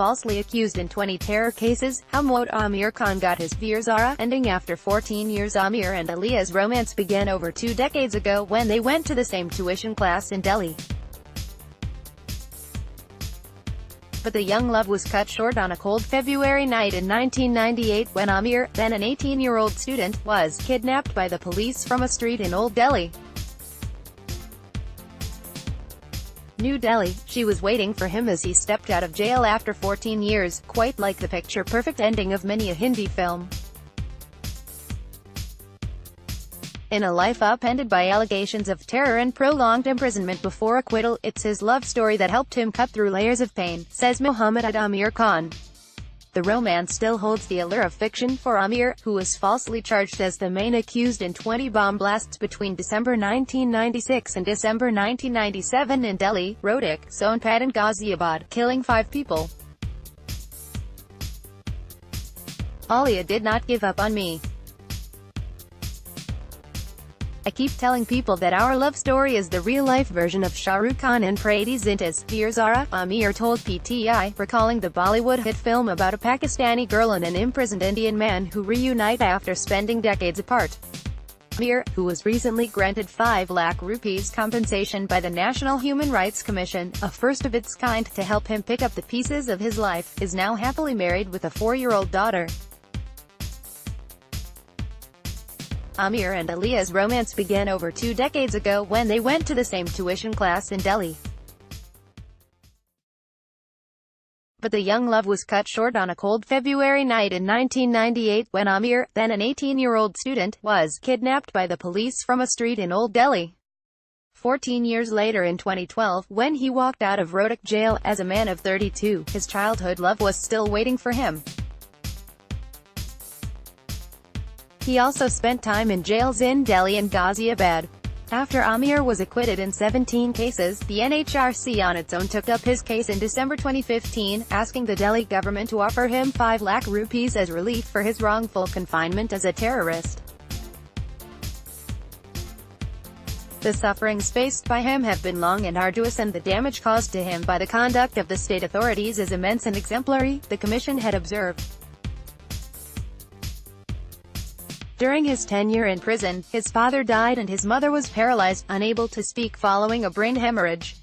falsely accused in 20 terror cases, how Mohd Aamir Khan got his Veer-Zaara ending after 14 years. Aamir and Alia's romance began over 2 decades ago when they went to the same tuition class in Delhi. But the young love was cut short on a cold February night in 1998 when Aamir, then an 18-year-old student, was kidnapped by the police from a street in Old Delhi, New Delhi. She was waiting for him as he stepped out of jail after 14 years, quite like the picture-perfect ending of many a Hindi film. In a life upended by allegations of terror and prolonged imprisonment before acquittal, it's his love story that helped him cut through layers of pain, says Mohd Aamir Khan. The romance still holds the allure of fiction for Aamir, who was falsely charged as the main accused in 20 bomb blasts between December 1996 and December 1997 in Delhi, Rohtak, Sonpat and Ghaziabad, killing 5 people. Alia did not give up on me. I keep telling people that our love story is the real-life version of Shah Rukh Khan and Preeti Zinta's Veer-Zaara, Aamir told PTI, recalling the Bollywood hit film about a Pakistani girl and an imprisoned Indian man who reunite after spending decades apart. Aamir, who was recently granted 5 lakh rupees compensation by the National Human Rights Commission, a first of its kind to help him pick up the pieces of his life, is now happily married with a 4-year-old daughter. Aamir and Alia's romance began over 2 decades ago when they went to the same tuition class in Delhi. But the young love was cut short on a cold February night in 1998 when Aamir, then an 18-year-old student, was kidnapped by the police from a street in Old Delhi. 14 years later in 2012, when he walked out of Rohtak jail as a man of 32, his childhood love was still waiting for him. He also spent time in jails in Delhi and Ghaziabad. After Aamir was acquitted in 17 cases, the NHRC on its own took up his case in December 2015, asking the Delhi government to offer him 5 lakh rupees as relief for his wrongful confinement as a terrorist. The sufferings faced by him have been long and arduous, and the damage caused to him by the conduct of the state authorities is immense and exemplary, the commission had observed. During his tenure in prison, his father died and his mother was paralyzed, unable to speak following a brain hemorrhage.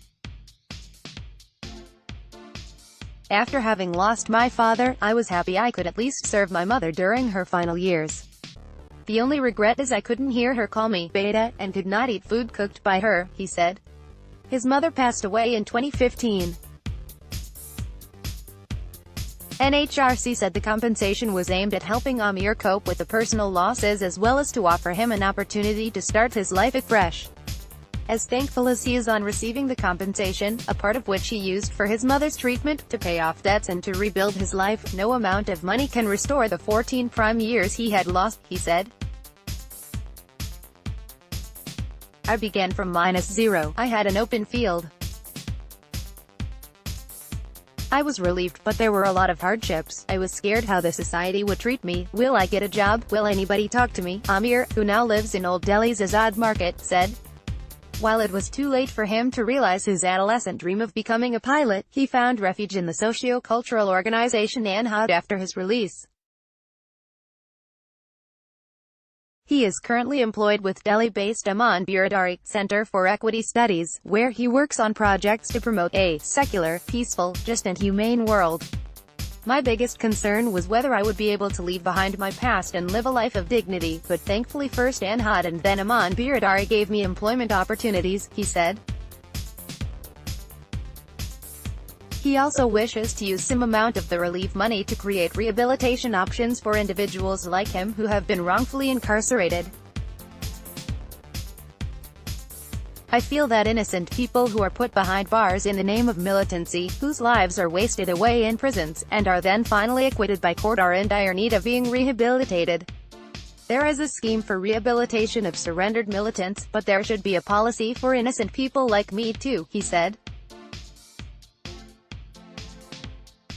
After having lost my father, I was happy I could at least serve my mother during her final years. The only regret is I couldn't hear her call me Beta, and could not eat food cooked by her, he said. His mother passed away in 2015. NHRC said the compensation was aimed at helping Aamir cope with the personal losses as well as to offer him an opportunity to start his life afresh. As thankful as he is on receiving the compensation, a part of which he used for his mother's treatment, to pay off debts and to rebuild his life, no amount of money can restore the 14 prime years he had lost, he said. I began from -0. I had an open field. I was relieved, but there were a lot of hardships. I was scared how the society would treat me. Will I get a job? Will anybody talk to me? Aamir, who now lives in Old Delhi's Azad Market, said. While it was too late for him to realize his adolescent dream of becoming a pilot, he found refuge in the socio-cultural organization Anhad after his release. He is currently employed with Delhi-based Aman Biradari Center for Equity Studies, where he works on projects to promote a secular, peaceful, just and humane world. My biggest concern was whether I would be able to leave behind my past and live a life of dignity, but thankfully first Anhad and then Aman Biradari gave me employment opportunities, he said. He also wishes to use some amount of the relief money to create rehabilitation options for individuals like him who have been wrongfully incarcerated. I feel that innocent people who are put behind bars in the name of militancy, whose lives are wasted away in prisons, and are then finally acquitted by court, are in dire need of being rehabilitated. There is a scheme for rehabilitation of surrendered militants, but there should be a policy for innocent people like me too, he said.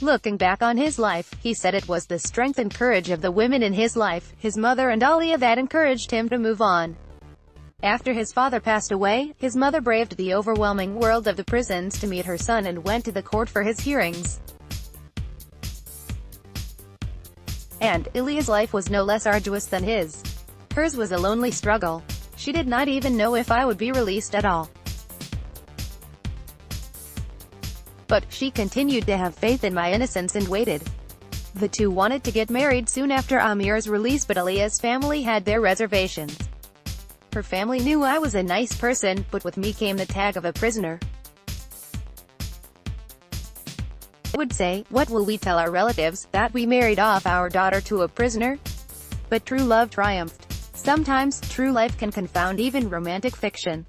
Looking back on his life, he said it was the strength and courage of the women in his life, his mother and Alia, that encouraged him to move on. After his father passed away, his mother braved the overwhelming world of the prisons to meet her son and went to the court for his hearings. And Ilia's life was no less arduous than his. Hers was a lonely struggle. She did not even know if I would be released at all. But she continued to have faith in my innocence and waited. The two wanted to get married soon after Aamir's release, but Ilia's family had their reservations. Her family knew I was a nice person, but with me came the tag of a prisoner. I would say, what will we tell our relatives, that we married off our daughter to a prisoner? But true love triumphed. Sometimes, true life can confound even romantic fiction.